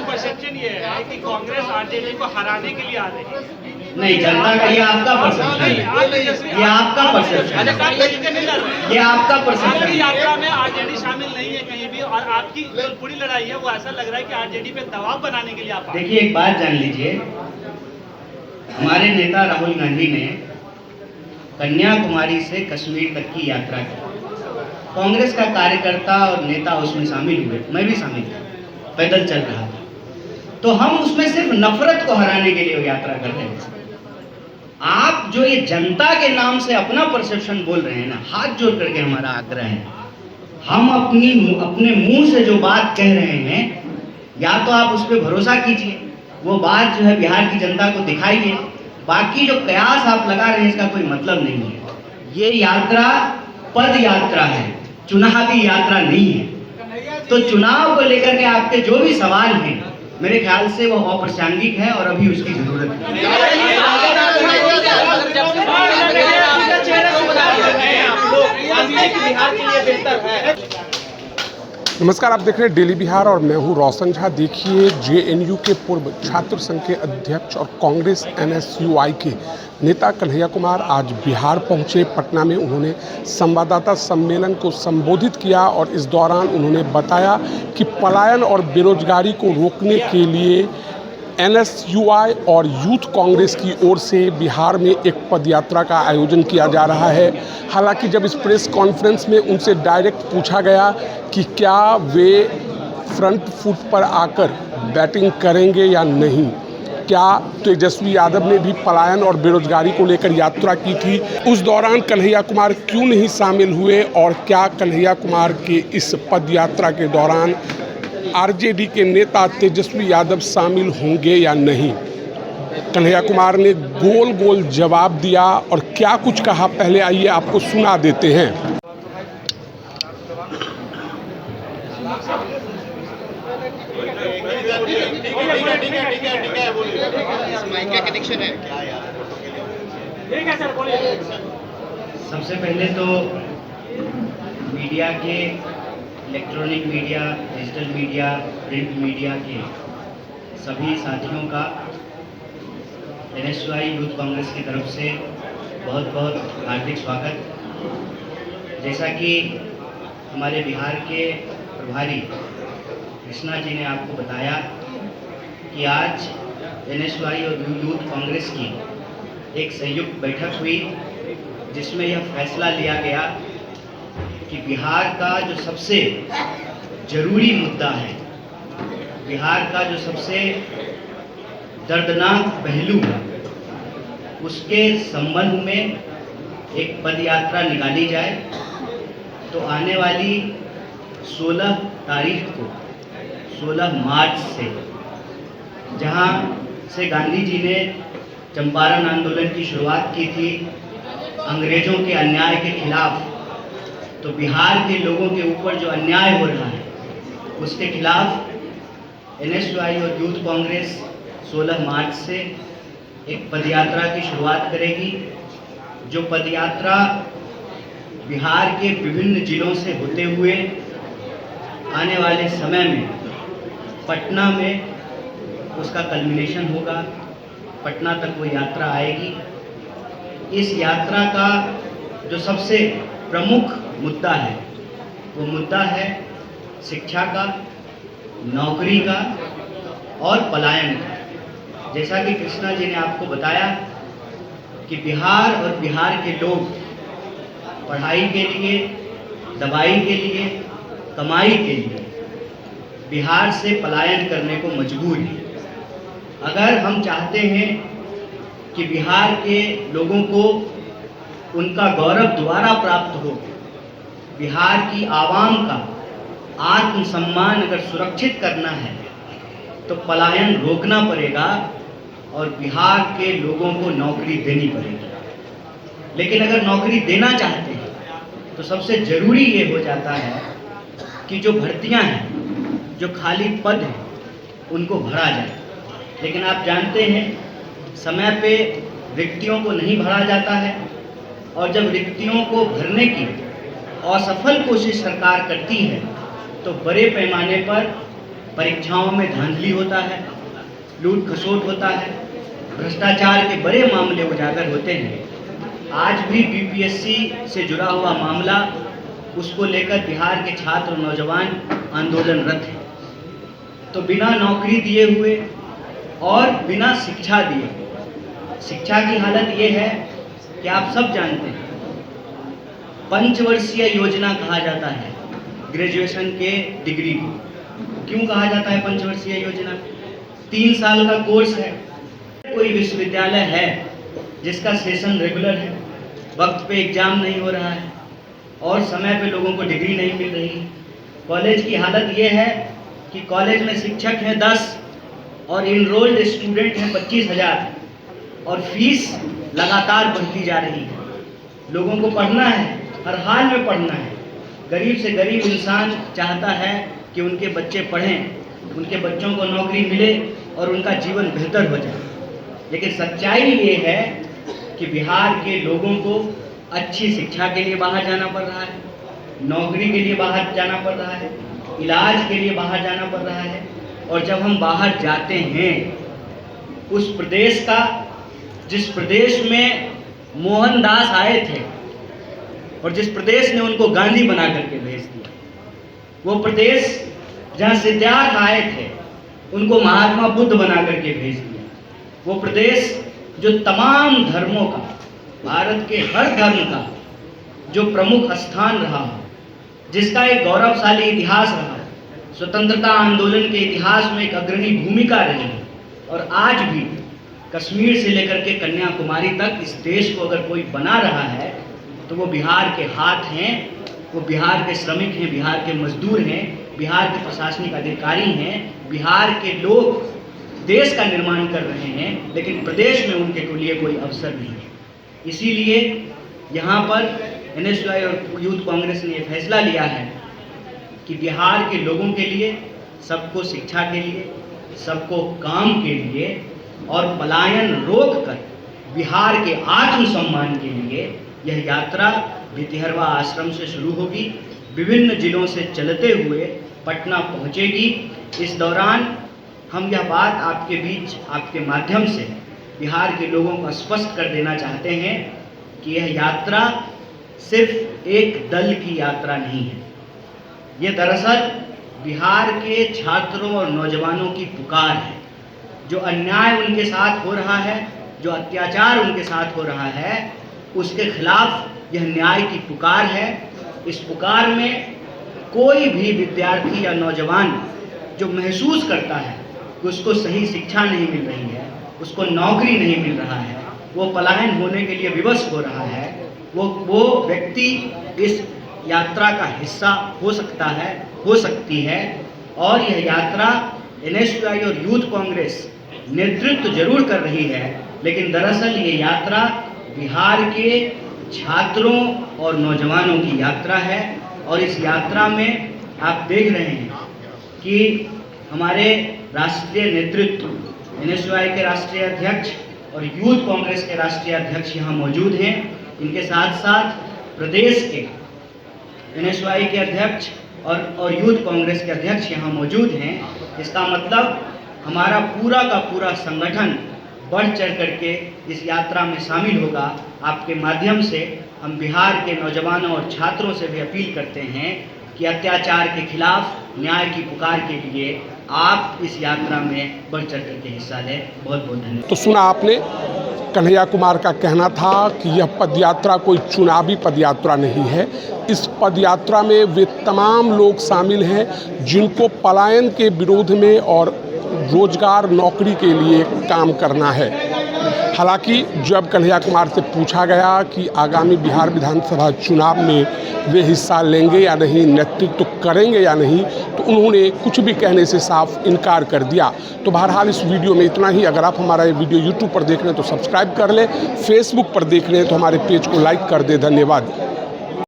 Perception ये है कि कांग्रेस आरजेडी को हराने के लिए आ रही है। नहीं, जनता का ये आपका परसेप्शन है, ये आपका परसेप्शन है, ये आपका परसेप्शन है। यात्रा में आरजेडी शामिल नहीं है कहीं भी, और आपकी जो पूरी लड़ाई है वो ऐसा लग रहा है कि आरजेडी पे दबाव बनाने के लिए आप। देखिए, एक बात जान लीजिए, हमारे नेता राहुल गांधी ने कन्याकुमारी से कश्मीर तक की यात्रा की। कांग्रेस का कार्यकर्ता और नेता उसमें शामिल हुए, मैं भी शामिल था, पैदल चल रहा था। तो हम उसमें सिर्फ नफरत को हराने के लिए यात्रा कर रहे हैं। आप जो ये जनता के नाम से अपना परसेप्शन बोल रहे हैं ना, हाथ जोड़ करके हमारा आग्रह है, हम अपने मुंह से जो बात कह रहे हैं, या तो आप उस पर भरोसा कीजिए, वो बात जो है बिहार की जनता को दिखाइए। बाकी जो कयास आप लगा रहे हैं इसका कोई मतलब नहीं है। ये यात्रा पद यात्रा है, चुनावी यात्रा नहीं है। तो चुनाव को लेकर के आपके जो भी सवाल हैं, मेरे ख्याल से वो अप्रासंगिक है और अभी उसकी जरूरत नहीं है। नमस्कार, आप देख रहे हैं डेली बिहार और मैं हूं रोशन झा। देखिए, जेएनयू के पूर्व छात्र संघ के अध्यक्ष और कांग्रेस एनएसयूआई के नेता कन्हैया कुमार आज बिहार पहुंचे। पटना में उन्होंने संवाददाता सम्मेलन को संबोधित किया और इस दौरान उन्होंने बताया कि पलायन और बेरोजगारी को रोकने के लिए एनएसयूआई और यूथ कांग्रेस की ओर से बिहार में एक पदयात्रा का आयोजन किया जा रहा है। हालांकि जब इस प्रेस कॉन्फ्रेंस में उनसे डायरेक्ट पूछा गया कि क्या वे फ्रंट फुट पर आकर बैटिंग करेंगे या नहीं, क्या तेजस्वी यादव ने भी पलायन और बेरोजगारी को लेकर यात्रा की थी, उस दौरान कन्हैया कुमार क्यों नहीं शामिल हुए और क्या कन्हैया कुमार के इस पदयात्रा के दौरान आरजेडी के नेता तेजस्वी यादव शामिल होंगे या नहीं। कन्हैया कुमार ने गोल गोल जवाब दिया और क्या कुछ कहा, पहले आइए आपको सुना देते हैं। सबसे पहले तो मीडिया के, electronic media, digital media, print media के सभी साथियों का एनएसयूआई यूथ कांग्रेस की तरफ से बहुत बहुत हार्दिक स्वागत। जैसा कि हमारे बिहार के प्रभारी कृष्णा जी ने आपको बताया कि आज एनएसयूआई और यूथ कांग्रेस की एक संयुक्त बैठक हुई, जिसमें यह फैसला लिया गया कि बिहार का जो सबसे जरूरी मुद्दा है, बिहार का जो सबसे दर्दनाक पहलू है, उसके संबंध में एक पदयात्रा निकाली जाए। तो आने वाली 16 तारीख को, 16 मार्च से, जहां से गांधी जी ने चंपारण आंदोलन की शुरुआत की थी अंग्रेजों के अन्याय के खिलाफ, तो बिहार के लोगों के ऊपर जो अन्याय हो रहा है उसके खिलाफ एनएसयूआई और यूथ कांग्रेस 16 मार्च से एक पदयात्रा की शुरुआत करेगी। जो पदयात्रा बिहार के विभिन्न जिलों से होते हुए आने वाले समय में पटना में उसका कल्मिनेशन होगा, पटना तक वो यात्रा आएगी। इस यात्रा का जो सबसे प्रमुख मुद्दा है, वो मुद्दा है शिक्षा का, नौकरी का और पलायन का। जैसा कि कृष्णा जी ने आपको बताया कि बिहार और बिहार के लोग पढ़ाई के लिए, दवाई के लिए, कमाई के लिए बिहार से पलायन करने को मजबूर हैं। अगर हम चाहते हैं कि बिहार के लोगों को उनका गौरव दोबारा प्राप्त हो, बिहार की आवाम का आत्मसम्मान अगर सुरक्षित करना है, तो पलायन रोकना पड़ेगा और बिहार के लोगों को नौकरी देनी पड़ेगी। लेकिन अगर नौकरी देना चाहते हैं तो सबसे ज़रूरी ये हो जाता है कि जो भर्तियां हैं, जो खाली पद हैं, उनको भरा जाए। लेकिन आप जानते हैं समय पे रिक्तियों को नहीं भरा जाता है, और जब रिक्तियों को भरने की असफल कोशिश सरकार करती है तो बड़े पैमाने पर परीक्षाओं में धांधली होता है, लूट खसोट होता है, भ्रष्टाचार के बड़े मामले उजागर होते हैं। आज भी बीपीएससी से जुड़ा हुआ मामला, उसको लेकर बिहार के छात्र और नौजवान आंदोलनरत हैं। तो बिना नौकरी दिए हुए और बिना शिक्षा दिए, शिक्षा की हालत ये है कि आप सब जानते हैं, पंचवर्षीय योजना कहा जाता है ग्रेजुएशन के डिग्री को। क्यों कहा जाता है पंचवर्षीय योजना? 3 साल का कोर्स है। कोई विश्वविद्यालय है जिसका सेशन रेगुलर है, वक्त पे एग्जाम नहीं हो रहा है और समय पे लोगों को डिग्री नहीं मिल रही है। कॉलेज की हालत ये है कि कॉलेज में शिक्षक हैं 10 और इनरोल्ड स्टूडेंट हैं 25,000 और फीस लगातार बढ़ती जा रही है। लोगों को पढ़ना है, हर हाल में पढ़ना है। गरीब से गरीब इंसान चाहता है कि उनके बच्चे पढ़ें, उनके बच्चों को नौकरी मिले और उनका जीवन बेहतर हो जाए। लेकिन सच्चाई ये है कि बिहार के लोगों को अच्छी शिक्षा के लिए बाहर जाना पड़ रहा है, नौकरी के लिए बाहर जाना पड़ रहा है, इलाज के लिए बाहर जाना पड़ रहा है। और जब हम बाहर जाते हैं, उस प्रदेश का, जिस प्रदेश में मोहनदास आए थे और जिस प्रदेश ने उनको गांधी बना करके भेज दिया, वो प्रदेश जहाँ सिद्धार्थ आए थे उनको महात्मा बुद्ध बना करके भेज दिया, वो प्रदेश जो तमाम धर्मों का, भारत के हर धर्म का जो प्रमुख स्थान रहा हो, जिसका एक गौरवशाली इतिहास रहा, स्वतंत्रता आंदोलन के इतिहास में एक अग्रणी भूमिका रही है। और आज भी कश्मीर से लेकर के कन्याकुमारी तक इस देश को अगर कोई बना रहा है तो वो बिहार के हाथ हैं, वो बिहार के श्रमिक हैं, बिहार के मजदूर हैं, बिहार के प्रशासनिक अधिकारी हैं, बिहार के लोग देश का निर्माण कर रहे हैं, लेकिन प्रदेश में उनके लिए कोई अवसर नहीं है। इसीलिए यहाँ पर एनएसयूआई और यूथ कांग्रेस ने ये फैसला लिया है कि बिहार के लोगों के लिए, सबको शिक्षा के लिए, सबको काम के लिए और पलायन रोककर बिहार के आत्मसम्मान के लिए यह यात्रा भितिहरवा आश्रम से शुरू होगी, विभिन्न जिलों से चलते हुए पटना पहुंचेगी। इस दौरान हम यह बात आपके बीच, आपके माध्यम से बिहार के लोगों को स्पष्ट कर देना चाहते हैं कि यह यात्रा सिर्फ एक दल की यात्रा नहीं है। ये दरअसल बिहार के छात्रों और नौजवानों की पुकार है। जो अन्याय उनके साथ हो रहा है, जो अत्याचार उनके साथ हो रहा है, उसके खिलाफ यह न्याय की पुकार है। इस पुकार में कोई भी विद्यार्थी या नौजवान जो महसूस करता है कि उसको सही शिक्षा नहीं मिल रही है, उसको नौकरी नहीं मिल रहा है, वो पलायन होने के लिए विवश हो रहा है, वो व्यक्ति इस यात्रा का हिस्सा हो सकता है, हो सकती है। और यह यात्रा एनएसयूआई और यूथ कांग्रेस नेतृत्व जरूर कर रही है, लेकिन दरअसल ये यात्रा बिहार के छात्रों और नौजवानों की यात्रा है। और इस यात्रा में आप देख रहे हैं कि हमारे राष्ट्रीय नेतृत्व, एनएसयूआई के राष्ट्रीय अध्यक्ष और यूथ कांग्रेस के राष्ट्रीय अध्यक्ष यहाँ मौजूद हैं। इनके साथ साथ प्रदेश के एनएसयूआई के अध्यक्ष और यूथ कांग्रेस के अध्यक्ष यहाँ मौजूद हैं। इसका मतलब हमारा पूरा का पूरा संगठन बढ़ चढ़ करके इस यात्रा में शामिल होगा। आपके माध्यम से हम बिहार के नौजवानों और छात्रों से भी अपील करते हैं कि अत्याचार के खिलाफ न्याय की पुकार के लिए आप इस यात्रा में बढ़ चढ़ करके हिस्सा लें। बहुत बहुत धन्यवाद। तो सुना आपने, कन्हैया कुमार का कहना था कि यह पदयात्रा कोई चुनावी पदयात्रा नहीं है। इस पदयात्रा में वे तमाम लोग शामिल हैं जिनको पलायन के विरोध में और रोजगार, नौकरी के लिए काम करना है। हालांकि जब कन्हैया कुमार से पूछा गया कि आगामी बिहार विधानसभा चुनाव में वे हिस्सा लेंगे या नहीं, नेतृत्व करेंगे या नहीं, तो उन्होंने कुछ भी कहने से साफ इनकार कर दिया। तो बहरहाल इस वीडियो में इतना ही। अगर आप हमारा ये वीडियो यूट्यूब पर देख रहे हैं तो सब्सक्राइब कर लें, फेसबुक पर देख रहे हैं तो हमारे पेज को लाइक कर दें। धन्यवाद।